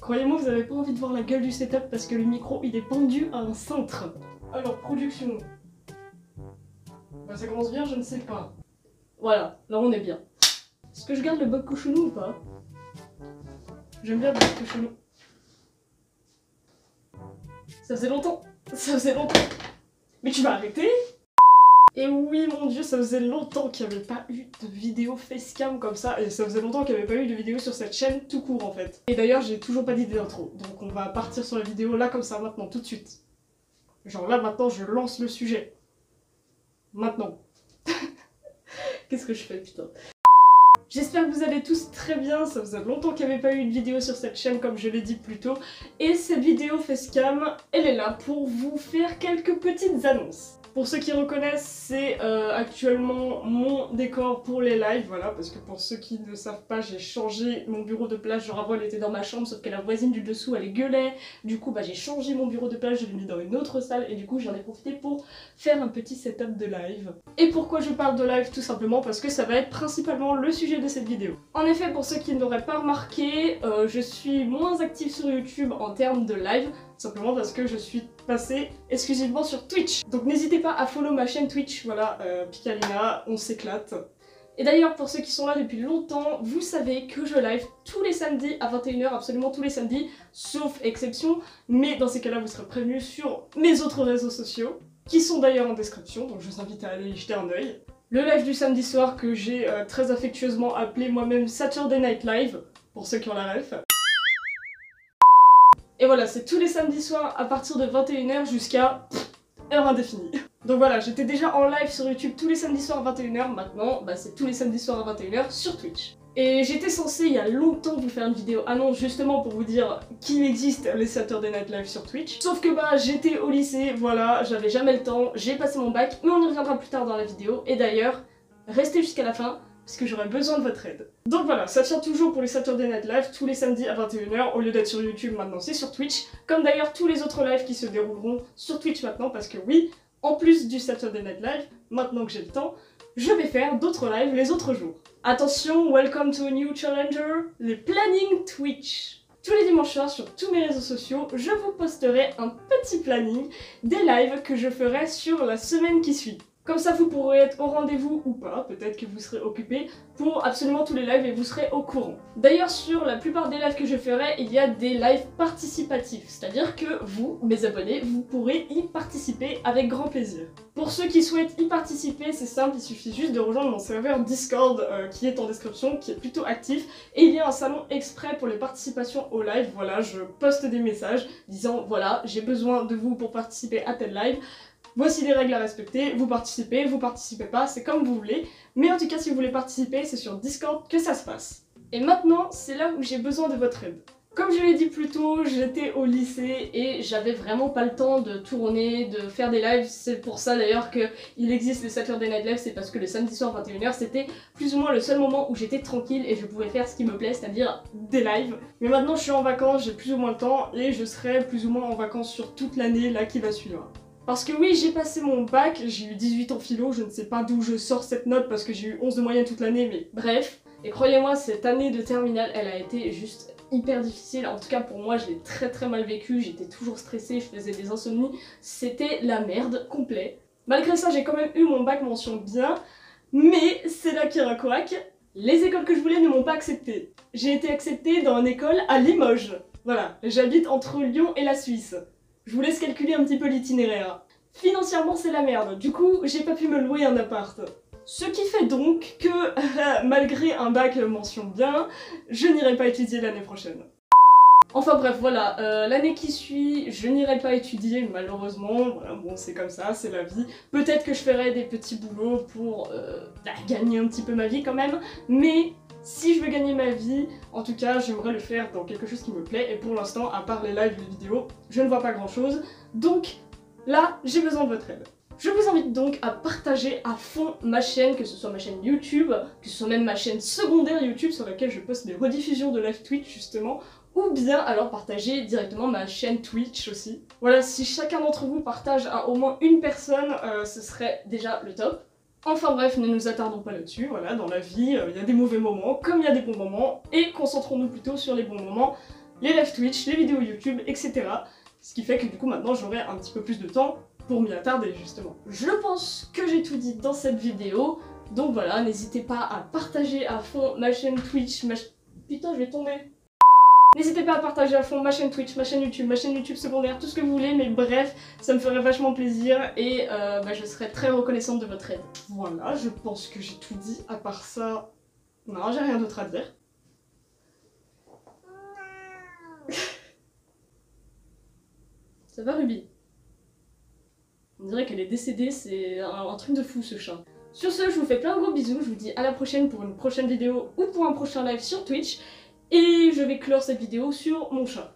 Croyez-moi, vous avez pas envie de voir la gueule du setup parce que le micro il est pendu à un cintre. Alors, production. Bah, ça commence bien, je ne sais pas. Voilà, là on est bien. Est-ce que je garde le Bob Cochonou ou pas? J'aime bien le Bob Cochonou. Ça faisait longtemps. Ça faisait longtemps. Mais tu vas arrêter? Et oui, mon dieu, ça faisait longtemps qu'il n'y avait pas eu de vidéo facecam comme ça, et ça faisait longtemps qu'il n'y avait pas eu de vidéo sur cette chaîne tout court en fait. Et d'ailleurs, j'ai toujours pas d'idée d'intro, donc on va partir sur la vidéo là comme ça, maintenant, tout de suite. Genre là, maintenant, je lance le sujet. Maintenant. Qu'est-ce que je fais, putain? J'espère que vous allez tous très bien, ça faisait longtemps qu'il n'y avait pas eu de vidéo sur cette chaîne comme je l'ai dit plus tôt, et cette vidéo facecam, elle est là pour vous faire quelques petites annonces. Pour ceux qui reconnaissent, c'est actuellement mon décor pour les lives, voilà, parce que pour ceux qui ne savent pas, j'ai changé mon bureau de plage, genre avant elle était dans ma chambre, sauf que la voisine du dessous elle gueulait, du coup bah j'ai changé mon bureau de plage, je l'ai mis dans une autre salle, et du coup j'en ai profité pour faire un petit setup de live. Et pourquoi je parle de live? Tout simplement parce que ça va être principalement le sujet de cette vidéo. En effet, pour ceux qui n'auraient pas remarqué, je suis moins active sur YouTube en termes de live, simplement parce que je suis passée exclusivement sur Twitch. Donc n'hésitez pas à follow ma chaîne Twitch, voilà, Picalina, on s'éclate. Et d'ailleurs, pour ceux qui sont là depuis longtemps, vous savez que je live tous les samedis à 21 h, absolument tous les samedis, sauf exception, mais dans ces cas-là, vous serez prévenus sur mes autres réseaux sociaux, qui sont d'ailleurs en description, donc je vous invite à aller y jeter un œil. Le live du samedi soir que j'ai très affectueusement appelé moi-même Saturday Night Live, pour ceux qui ont la ref. Et voilà, c'est tous les samedis soirs à partir de 21 h jusqu'à heure indéfinie. Donc voilà, j'étais déjà en live sur YouTube tous les samedis soirs à 21 h, maintenant bah, c'est tous les samedis soirs à 21 h sur Twitch. Et j'étais censée il y a longtemps vous faire une vidéo annonce justement pour vous dire qu'il existe les Saturday Night Live sur Twitch. Sauf que bah j'étais au lycée, voilà, j'avais jamais le temps, j'ai passé mon bac, mais on y reviendra plus tard dans la vidéo. Et d'ailleurs, restez jusqu'à la fin, parce que j'aurai besoin de votre aide. Donc voilà, ça tient toujours pour les Saturday Night Live, tous les samedis à 21 h, au lieu d'être sur YouTube maintenant c'est sur Twitch, comme d'ailleurs tous les autres lives qui se dérouleront sur Twitch maintenant, parce que oui, en plus du Saturday Night Live, maintenant que j'ai le temps, je vais faire d'autres lives les autres jours. Attention, welcome to a new challenger, les plannings Twitch. Tous les dimanches soirs sur tous mes réseaux sociaux, je vous posterai un petit planning des lives que je ferai sur la semaine qui suit. Comme ça, vous pourrez être au rendez-vous ou pas, peut-être que vous serez occupé pour absolument tous les lives et vous serez au courant. D'ailleurs, sur la plupart des lives que je ferai, il y a des lives participatifs, c'est-à-dire que vous, mes abonnés, vous pourrez y participer avec grand plaisir. Pour ceux qui souhaitent y participer, c'est simple, il suffit juste de rejoindre mon serveur Discord qui est en description, qui est plutôt actif, et il y a un salon exprès pour les participations au live. Voilà, je poste des messages disant voilà, j'ai besoin de vous pour participer à tel live. Voici les règles à respecter, vous participez pas, c'est comme vous voulez. Mais en tout cas, si vous voulez participer, c'est sur Discord que ça se passe. Et maintenant, c'est là où j'ai besoin de votre aide. Comme je l'ai dit plus tôt, j'étais au lycée et j'avais vraiment pas le temps de tourner, de faire des lives. C'est pour ça d'ailleurs qu'il existe le Saturday Night Live, c'est parce que le samedi soir 21 h, c'était plus ou moins le seul moment où j'étais tranquille et je pouvais faire ce qui me plaît, c'est-à-dire des lives. Mais maintenant, je suis en vacances, j'ai plus ou moins le temps et je serai plus ou moins en vacances sur toute l'année là qui va suivre. Parce que oui, j'ai passé mon bac, j'ai eu 18 en philo, je ne sais pas d'où je sors cette note parce que j'ai eu 11 de moyenne toute l'année, mais bref. Et croyez-moi, cette année de terminale, elle a été juste hyper difficile. En tout cas pour moi, je l'ai très mal vécu, j'étais toujours stressée, je faisais des insomnies, c'était la merde, complet. Malgré ça, j'ai quand même eu mon bac mention bien, mais c'est là qu'il y a un couac. Les écoles que je voulais ne m'ont pas acceptée. J'ai été acceptée dans une école à Limoges. Voilà, j'habite entre Lyon et la Suisse. Je vous laisse calculer un petit peu l'itinéraire. Financièrement, c'est la merde. Du coup, j'ai pas pu me louer un appart. Ce qui fait donc que, malgré un bac mention bien, je n'irai pas étudier l'année prochaine. Enfin bref, voilà, l'année qui suit, je n'irai pas étudier, malheureusement. Voilà, bon, c'est comme ça, c'est la vie. Peut-être que je ferai des petits boulots pour gagner un petit peu ma vie quand même, mais si je veux gagner ma vie, en tout cas, j'aimerais le faire dans quelque chose qui me plaît, et pour l'instant, à part les lives et les vidéos, je ne vois pas grand-chose. Donc là, j'ai besoin de votre aide. Je vous invite donc à partager à fond ma chaîne, que ce soit ma chaîne YouTube, que ce soit même ma chaîne secondaire YouTube sur laquelle je poste des rediffusions de live Twitch justement, ou bien alors partager directement ma chaîne Twitch aussi. Voilà, si chacun d'entre vous partage à au moins une personne, ce serait déjà le top. Enfin bref, ne nous attardons pas là-dessus, voilà, dans la vie, il y a des mauvais moments comme il y a des bons moments, et concentrons-nous plutôt sur les bons moments, les live Twitch, les vidéos YouTube, etc. Ce qui fait que du coup maintenant j'aurai un petit peu plus de temps pour m'y attarder justement. Je pense que j'ai tout dit dans cette vidéo, donc voilà, n'hésitez pas à partager à fond ma chaîne Twitch, Putain, je vais tomber. N'hésitez pas à partager à fond ma chaîne Twitch, ma chaîne YouTube secondaire, tout ce que vous voulez, mais bref, ça me ferait vachement plaisir et je serais très reconnaissante de votre aide. Voilà, je pense que j'ai tout dit, à part ça... Non, j'ai rien d'autre à dire. Ça va Ruby? On dirait qu'elle est décédée, c'est un truc de fou ce chat. Sur ce, je vous fais plein de gros bisous, je vous dis à la prochaine pour une prochaine vidéo ou pour un prochain live sur Twitch. Et je vais clore cette vidéo sur mon chat.